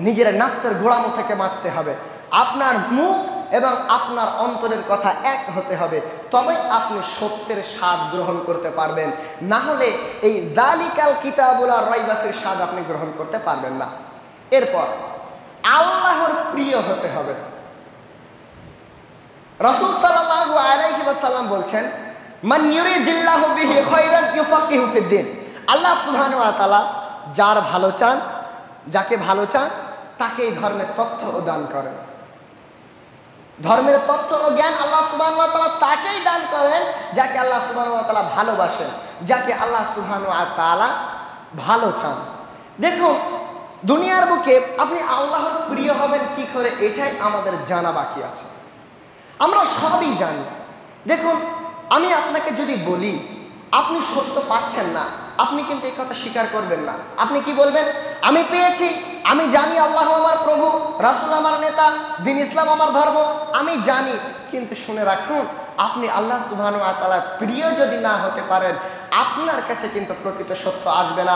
নিজের নফসের গোলামি থেকে বাঁচতে হবে, আপনার মুখ এবং আপনার অন্তরের কথা এক হতে হবে, তবে আপনি সত্যের স্বাদ গ্রহণ করতে পারবেন। না হলে এই যালিকাল কিতাবুল লা রাইবা ফির স্বাদ আপনি গ্রহণ করতে পারবেন না। এরপর আল্লাহর প্রিয় হতে হবে। রাসূল সাল্লাল্লাহু আলাইহি ওয়াসাল্লাম বলছেন, মান ইউরিদিল্লাহু বিহি খায়রান ইউফাক্কিহু ফিদ্দিন। আল্লাহ সুবহানাহু ওয়া তাআলা যার ভালো চান, যাকে ভালো চান তাকেই ধর্মের তথ্য ও দান করেন। ধর্মের তথ্য ও জ্ঞান আল্লাহ সুবহানাহু ওয়া তাআলা তাকেই দান করেন যাকে আল্লাহ সুবহানাহু ওয়া তাআলা ভালোবাসেন, যাকে আল্লাহ সুবহানাহু ওয়া তাআলা ভালো চান। দেখুন, দুনিয়ার বুকে আপনি আল্লাহর প্রিয় হবেন কি করে, এটাই আমাদের জানা বাকি আছে। আমরা সবই জানি। দেখুন, আমি আপনাকে যদি বলি আপনি সত্য পাচ্ছেন না, আপনি কিন্তু এই কথা স্বীকার করবেন না। আপনি কি বলবেন? আমি পেয়েছি, আমি জানি আল্লাহ আমার প্রভু, রাসূল আমার নেতা, দ্বীন ইসলাম আমার ধর্ম, আমি জানি। কিন্তু শুনে রাখুন, আপনি আল্লাহ সুবহানাহু ওয়া তাআলার প্রিয় যদি না হতে পারেন, আপনার কাছে কিন্তু প্রকৃত সত্য আসবে না,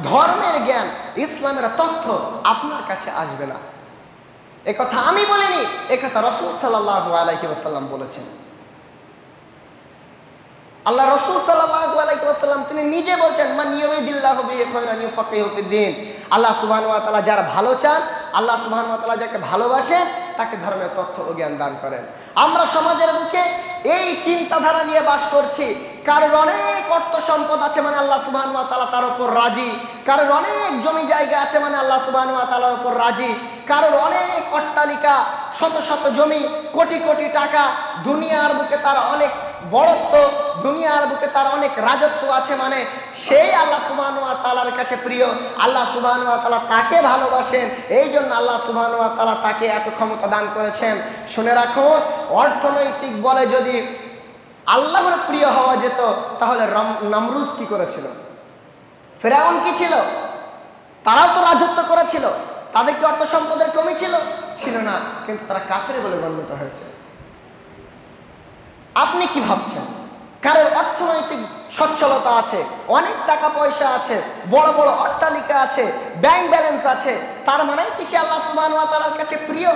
ধর্মের জ্ঞান, ইসলামের তথ্য আপনার কাছে আসবে না। একথা আমি বলিনি, একথা রাসূল সাল্লাল্লাহু আলাইহি ওয়াসাল্লাম বলেছেন। আল্লাহ রাসূল সাল্লাল্লাহু আলাইহি ওয়াসাল্লাম তিনি নিজে বলছেন, মান ইউরিদিল্লাহু বিহি খায়রান ইউফাক্কিহু ফিদ্দিন। আল্লাহ সুবহানাহু ওয়া তাআলা যারা ভালো চান, আল্লাহ সুবহানাহু ওয়া তাআলা যাকে ভালোবাসেন তাকে ধর্মের তথ্য ও জ্ঞান দান করেন। আমরা সমাজের বুকে এই চিন্তাধারা নিয়ে বাস করছি, কারোর অনেক অর্থ সম্পদ আছে মানে আল্লাহ সুবহানাহু ওয়া তাআলা তার উপর রাজি, কারোর অনেক জমি জায়গা আছে মানে আল্লাহ সুবহানাহু ওয়া তাআলার উপর রাজি, কারোর অনেক অট্টালিকা, শত শত জমি, কোটি কোটি টাকা, দুনিয়ার বুকে তার অনেক বড়ত্ব, দুনিয়ার বুকে তার অনেক রাজত্ব আছে মানে সেই আল্লাহ সুবহানাহু ওয়া তাআলার কাছে প্রিয়, আল্লাহ সুবহানাহু ওয়া তাআলা তাকে ভালোবাসেন, এই জন্য আল্লাহ সুবহানাহু ওয়া তাআলা তাকে এত ক্ষমতা দান করেছেন। শুনে রাখুন, অর্থনৈতিক বলে যদি আল্লাহর প্রিয় হওয়া যেত তাহলে নমরুজ কি করেছিল, ফেরাউন কি ছিল? তারাও তো রাজত্ব করেছিল, তাদের কি অর্থ সম্পদের কমি ছিল? ছিল না, কিন্তু তারা কাফের বলে গণ্যিত হয়েছে। আপনি কি ভাবছেন কারোর অর্থনৈতিক সচ্ছলতা আছে, অনেক টাকা পয়সা আছে, বড় বড় অট্টালিকা আছে, ব্যাংক ব্যালেন্স আছে, তার মানে কি সে আল্লাহ সুবহানাহু ওয়া তাআলার কাছে প্রিয়?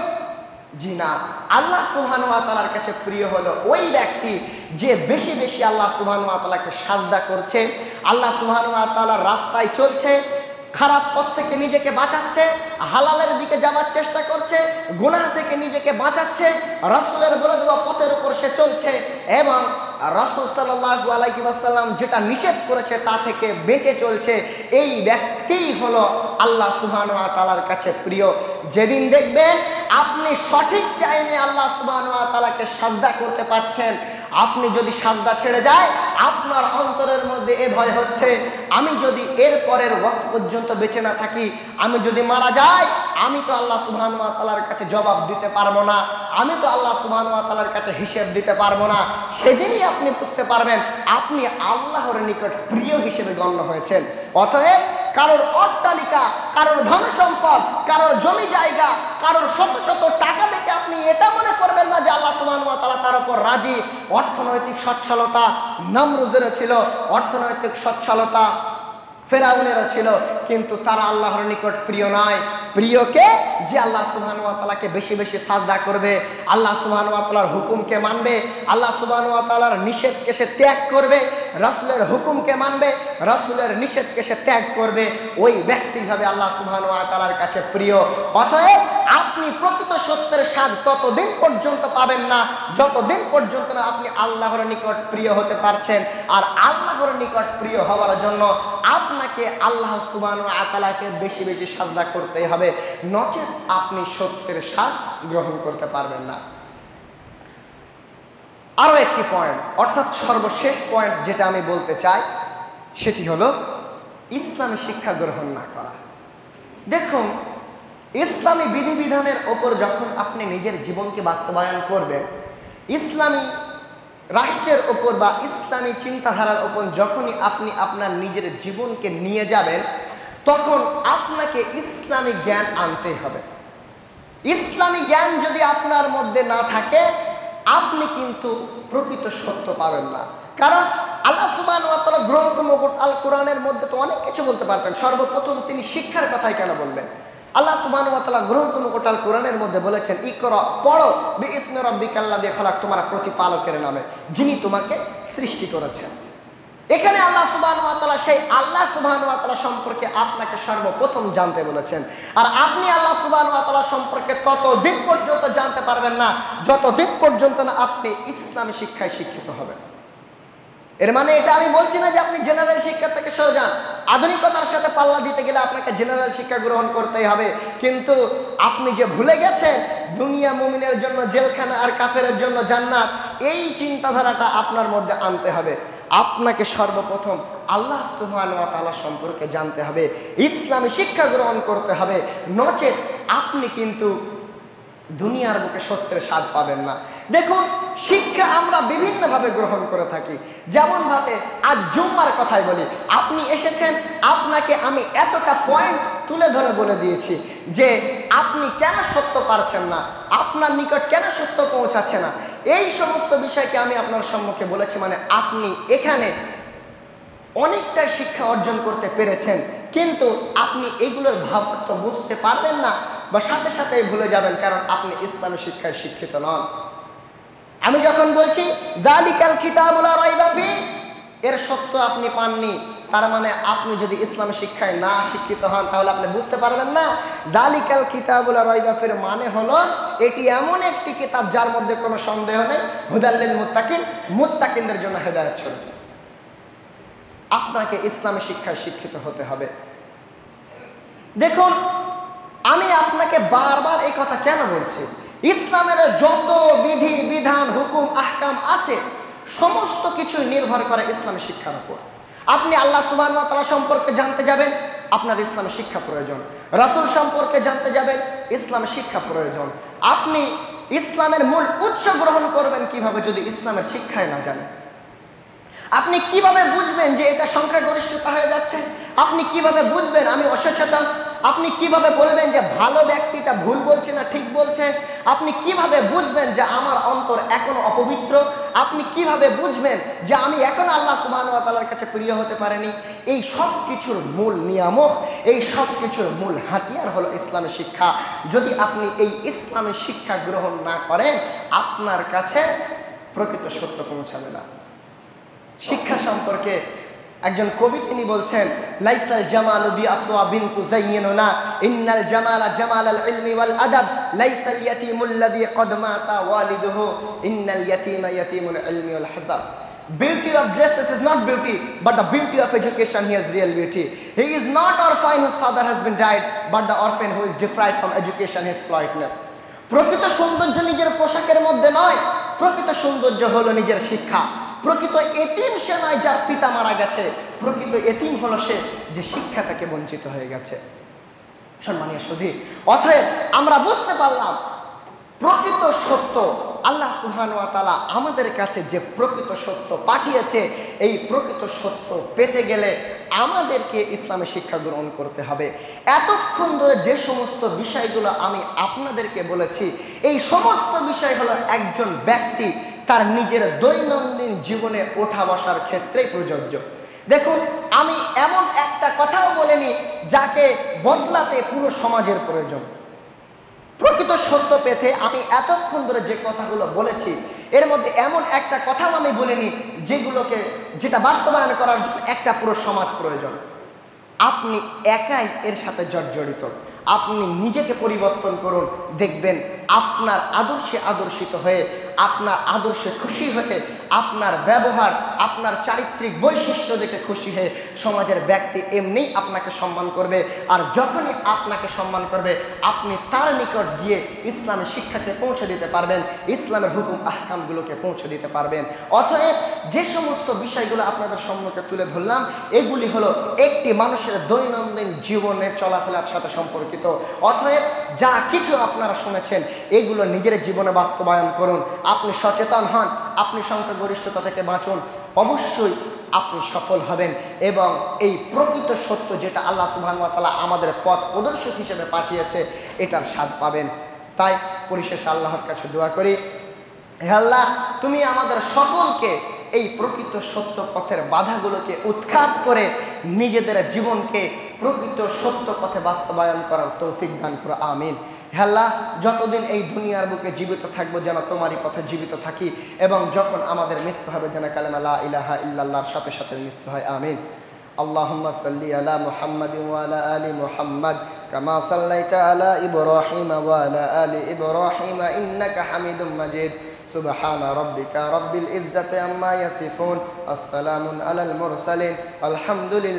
জি না। আল্লাহ সুবহানাহু ওয়া তাআলার কাছে প্রিয় হলো ওই ব্যক্তি যে বেশি বেশি আল্লাহ সুবহানাহু ওয়া তাআলাকে সাজদা করছে, আল্লাহ সুবহানাহু ওয়া তাআলার রাস্তায় চলছে, খারাপ পথ থেকে নিজেকে বাঁচাচ্ছে, হালালের দিকে যাওয়ার চেষ্টা করছে, গুনাহ থেকে নিজেকে বাঁচাচ্ছে, রাসূলের বলে দেওয়া পথের উপর সে চলছে এবং রাসূল সাল্লাল্লাহু আলাইহি ওয়াসাল্লাম যেটা নিষেধ করেছে তা থেকে বেঁচে চলছে। এই ব্যক্তিই হলো আল্লাহ সুবহানাহু ওয়া তাআলার কাছে প্রিয়। যেদিন দেখবেন আপনি সঠিক টাইমে আল্লাহ সুবহানাহু ওয়া তাআলাকে সাজদা করতে পারছেন, আপনি যদি সাজদা ছেড়ে যায় আপনার অন্তরের মধ্যে এ ভয় হচ্ছে, আমি যদি এর পরের ওয়াক্ত পর্যন্ত বেঁচে না থাকি, আমি যদি মারা যাই, আমি তো আল্লাহ সুবহানাহু ওয়া তাআলার কাছে জবাব দিতে পারবো না, আমি তো আল্লাহ সুবহানাহু ওয়া তাআলার কাছে হিসেব দিতে পারবো না। সেদিনই আপনি বুঝতে পারবেন আপনি আল্লাহর নিকট প্রিয় হিসেবে গণ্য হয়েছেন। অতএব কারোর অট্টালিকা, কারোর ধন সম্পদ, কারোর জমি জায়গা, কারোর শত শত টাকা দেখে আপনি এটা মনে করবেন না যে আল্লাহ সুবহানাহু ওয়া তাআলা তার উপর রাজি। অর্থনৈতিক সচ্ছলতা নমরুজেরও ছিল, অর্থনৈতিক সচ্ছলতা ফেরাউনেরও ছিল, কিন্তু তারা আল্লাহর নিকট প্রিয় নয়। প্রিয়কে যে আল্লাহ সুবহানাহু ওয়া তাআলাকে বেশি বেশি সাজদা করবে, আল্লাহ সুবহানাহু ওয়া তাআলার হুকুমকে মানবে, আল্লাহ সুবহানাহু ওয়া তাআলার নিষেধকে সে ত্যাগ করবে, রাসূলের হুকুমকে মানবে, রাসূলের নিষেধকে সে ত্যাগ করবে, ওই ব্যক্তি হবে আল্লাহ সুবহানাহু ওয়া তাআলার কাছে প্রিয়। অতএব আপনি প্রকৃত সত্যের স্বাদ ততদিন পর্যন্ত পাবেন না যতদিন পর্যন্ত না আপনি আল্লাহর নিকট প্রিয় হতে পারছেন। আর আল্লাহর নিকট প্রিয় হওয়ার জন্য আপনাকে আল্লাহ সুবহানাহু ওয়া তাআলাকে বেশি বেশি সাজদা করতে হবে, নচেত আপনি সত্যের স্বাদ গ্রহণ করতে পারবেন না। আরো একটি পয়েন্ট, অর্থাৎ সর্বশেষ পয়েন্ট যেটা আমি বলতে চাই সেটি হলো ইসলামী শিক্ষা গ্রহণ না করা। দেখুন, ইসলামী বিধিবিধানের ওপর যখন আপনি নিজের জীবনকে বাস্তবায়ন করবেন, ইসলামী রাষ্ট্রের ওপর বা ইসলামী চিন্তাধারার ওপর যখনই আপনি আপনার নিজের জীবনকে নিয়ে যাবেন, তখন আপনাকে ইসলামী জ্ঞান আনতেই হবে। ইসলামী জ্ঞান যদি আপনার মধ্যে না থাকে, আপনি কিন্তু প্রকৃত সত্য পাবেন না। কারণ আল্লাহ সুবহানাহু ওয়া তাআলা গ্রন্থ মুকুট আল কোরআনের মধ্যে তো অনেক কিছু বলতে পারতেন, সর্বপ্রথম তিনি শিক্ষার কথাই কেন বললেন? আল্লাহ সুবহানাহু ওয়া তাআলা গ্রন্থ মুকুট আল কোরআনের মধ্যে বলেছেন, ইকরা, পড়ো, বিইসমি রাব্বিকাল্লাযী খালাক, তোমার প্রতিপালকের নামে, যিনি তোমাকে সৃষ্টি করেছেন। এখানে আল্লাহ সুবহানাহু ওয়া তাআলা সেই আল্লাহ সুবহানাহু ওয়া তাআলা সম্পর্কে আপনাকে সর্বপ্রথম জানতে বলেছেন। আর আপনি আল্লাহ সুবহানাহু ওয়া তাআলা সম্পর্কে ততদিন পর্যন্ত জানতে পারবেন না যতদিন পর্যন্ত না আপনি ইসলামী শিক্ষায় শিক্ষিত হবেন। এর মানে এটা আমি বলছি না যে আপনি জেনারেল শিক্ষা থেকে সরে যান। আধুনিকতার সাথে পাল্লা দিতে গেলে আপনাকে জেনারেল শিক্ষা গ্রহণ করতেই হবে, কিন্তু আপনি যে ভুলে গেছেন দুনিয়া মুমিনের জন্য জেলখানা আর কাফেরের জন্য জান্নাত, এই চিন্তাধারাটা আপনার মধ্যে আনতে হবে। আপনাকে সর্বপ্রথম আল্লাহ সুবহানাহু ওয়া তাআলা সম্পর্কে জানতে হবে, ইসলামী শিক্ষা গ্রহণ করতে হবে, নচেত আপনি কিন্তু দুনিয়ার বুকে সত্যের স্বাদ পাবেন না। দেখুন, শিক্ষা আমরা বিভিন্নভাবে গ্রহণ করে থাকি। যেমনভাবে আজ জুম্মার কথাই বলি, আপনি এসেছেন, আপনাকে আমি এতটা পয়েন্ট তুলে ধরে বলে দিয়েছি যে আপনি কেন সত্য পারছেন না, আপনার নিকট কেন সত্য পৌঁছাচ্ছে না, এই সমস্ত বিষয়কে আমি আপনার সম্মুখে বলেছি। মানে আপনি এখানে অনেকটা শিক্ষা অর্জন করতে পেরেছেন, কিন্তু আপনি এগুলোর ভাবার্থ বুঝতে পারবেন না বা সাথে সাথেই ভুলে যাবেন, কারণ আপনি ইসলামী শিক্ষায় শিক্ষিত নন। আমি যখন বলছি যালিকাল কিতাবু লা রাইবা ফীহি, এর সত্য আপনি পাননি, তার মানে আপনি যদি ইসলামী শিক্ষায় না শিক্ষিত হন তাহলে আপনি বুঝতে পারবেন না। যালিকাল কিতাবু লা রাইবা ফীহির মানে হলো এটি এমন একটি কিতাব যার মধ্যে কোনো সন্দেহ নেই, হুদাল লিল মুত্তাকিন, মুত্তাকিনদের জন্য হেদায়েত স্বরূপ। আপনাকে ইসলামী শিক্ষায় শিক্ষিত হতে হবে। দেখুন, আমি আপনাকে বারবার এই কথা কেন বলছি, ইসলামের যত বিধি বিধান হুকুম আহকাম আছে সমস্ত কিছু নির্ভর করে ইসলামী শিক্ষার উপর। আপনি আল্লাহ সুবহানাহু ওয়া তাআলা সম্পর্কে জানতে যাবেন, আপনার ইসলামী শিক্ষা প্রয়োজন। রাসূল সম্পর্কে জানতে যাবেন, ইসলামী শিক্ষা প্রয়োজন। আপনি ইসলামের মূল উৎস গ্রহণ করবেন কিভাবে যদি ইসলামের শিক্ষায় না জানেন? আপনি কিভাবে বুঝবেন যে এটা সংখ্যাগরিষ্ঠতা হয়ে যাচ্ছে? আপনি কিভাবে বুঝবেন আমি অসচেতন? আপনি কিভাবে বলবেন যে ভালো ব্যক্তিটা ভুল বলছে না ঠিক বলছে? আপনি কিভাবে বুঝবেন যে আমার অন্তর এখনো অপবিত্র? আপনি কিভাবে বুঝবেন যে আমি এখন আল্লাহ সুবহানাহু ওয়া তাআলার কাছে প্রিয় হতে পারিনি? এই সব কিছুর মূল নিয়ামক, এই সব কিছুর মূল হাতিয়ার হলো ইসলামী শিক্ষা। যদি আপনি এই ইসলামী শিক্ষা গ্রহণ না করেন, আপনার কাছে প্রকৃত সত্য পৌঁছাবে না। শিক্ষা সম্পর্কে একজন কবি তিনি বলছেন, লাইসাল জামালু বিআসওয়া বিনতু যায়িনুনা ইন্নাল জামালা জামালাল ইলমি ওয়াল আদাব লাইসাল ইয়াতীমুল লাযী ক্বাদ মাতা ওয়ালিদুহু ইন্নাল ইয়াতীমা ইয়াতীমুল ইলমি ওয়াল হাসাব। Beauty of dresses is not beauty, but the beauty of education he has real beauty. He is not orphan whose father has been died, but the orphan who is deprived from education his politeness. প্রকৃত সৌন্দর্য নিজের পোশাকের মধ্যে নয়, প্রকৃত সৌন্দর্য হলো নিজের শিক্ষা। প্রকৃত এতিম সে নয় যার পিতা মারা গেছে, প্রকৃত এতিম হলো সে যে শিক্ষা থেকে বঞ্চিত হয়ে গেছে। সম্মানীয় সুধী, অতএব আমরা বুঝতে পারলাম প্রকৃত সত্য আল্লাহ সুবহানাহু ওয়া তাআলা আমাদের কাছে যে প্রকৃত সত্য পাঠিয়েছে, এই প্রকৃত সত্য পেতে গেলে আমাদেরকে ইসলামী শিক্ষা গ্রহণ করতে হবে। এতক্ষণ ধরে যে সমস্ত বিষয়গুলো আমি আপনাদেরকে বলেছি, এই সমস্ত বিষয় হলো একজন ব্যক্তি তার নিজের দৈনন্দিন জীবনে ওঠা বসার ক্ষেত্রেই প্রযোজ্য। দেখুন, আমি এমন একটা কথাও বলিনি যাকে বদলাতে পুরো সমাজের প্রয়োজন। প্রকৃত সত্য পেতে আমি এতক্ষণ ধরে যে কথাগুলো বলেছি, এর মধ্যে এমন একটা কথাও আমি বলিনি যেটা বাস্তবায়ন করার জন্য একটা পুরো সমাজ প্রয়োজন। আপনি একাই এর সাথে জর্জরিত। আপনি নিজেকে পরিবর্তন করুন, দেখবেন আপনার আদর্শে আদর্শিত হয়ে, আপনার আদর্শে খুশি হয়ে, আপনার ব্যবহার, আপনার চারিত্রিক বৈশিষ্ট্য দেখে খুশি হয়ে সমাজের ব্যক্তি এমনিই আপনাকে সম্মান করবে। আর যখনই আপনাকে সম্মান করবে, আপনি তার নিকট গিয়ে ইসলামের শিক্ষাকে পৌঁছে দিতে পারবেন, ইসলামের হুকুম আহকামগুলোকে পৌঁছে দিতে পারবেন। অতএব যে সমস্ত বিষয়গুলো আপনাদের সম্মুখে তুলে ধরলাম, এগুলি হলো একটি মানুষের দৈনন্দিন জীবনের চলাফেরার সাথে সম্পর্কিত। অতএব যা কিছু আপনারা শুনেছেন, এগুলো নিজের জীবনে বাস্তবায়ন করুন। আপনি সচেতন হন, আপনি সংখ্যাগরিষ্ঠতা থেকে বাঁচুন, অবশ্যই আপনি সফল হবেন এবং এই প্রকৃত সত্য যেটা আল্লাহ সুবহানাহু ওয়া তাআলা আমাদের পথ প্রদর্শক হিসেবে পাঠিয়েছে, এটার স্বাদ পাবেন। তাই পরিশেষে আল্লাহর কাছে দোয়া করি, হে আল্লাহ, তুমি আমাদের সকলকে এই প্রকৃত সত্য পথের বাধাগুলোকে উৎখাত করে নিজেদের জীবনকে প্রকৃত সত্য পথে বাস্তবায়ন করার তৌফিক দান করো, আমিন। হে আল্লাহ, যতদিন এই দুনিয়ার বুকে জীবিত থাকবো যেন তোমারই পথে জীবিত থাকি, এবং যখন আমাদের মৃত্যু হবে যেন কালেমা লা ইলাহা ইল্লাল্লাহর সাথে সাথে মৃত্যু হয়, আমিন। আল্লাহুম্মা সাল্লি আলা মুহাম্মাদিন ওয়া আলা আলি মুহাম্মাদ কামা সাল্লাইতা আলা ইব্রাহিম ওয়া আলা আলি ইব্রাহিম ইন্নাকা হামিদুম মাজিদ। সুবহানা রাব্বিকা রাব্বিল ইজ্জাতি আম্মা ইয়াসিফুন, আসসালামুন আলাল মুরসালিন, আলহামদুলিল্লাহ।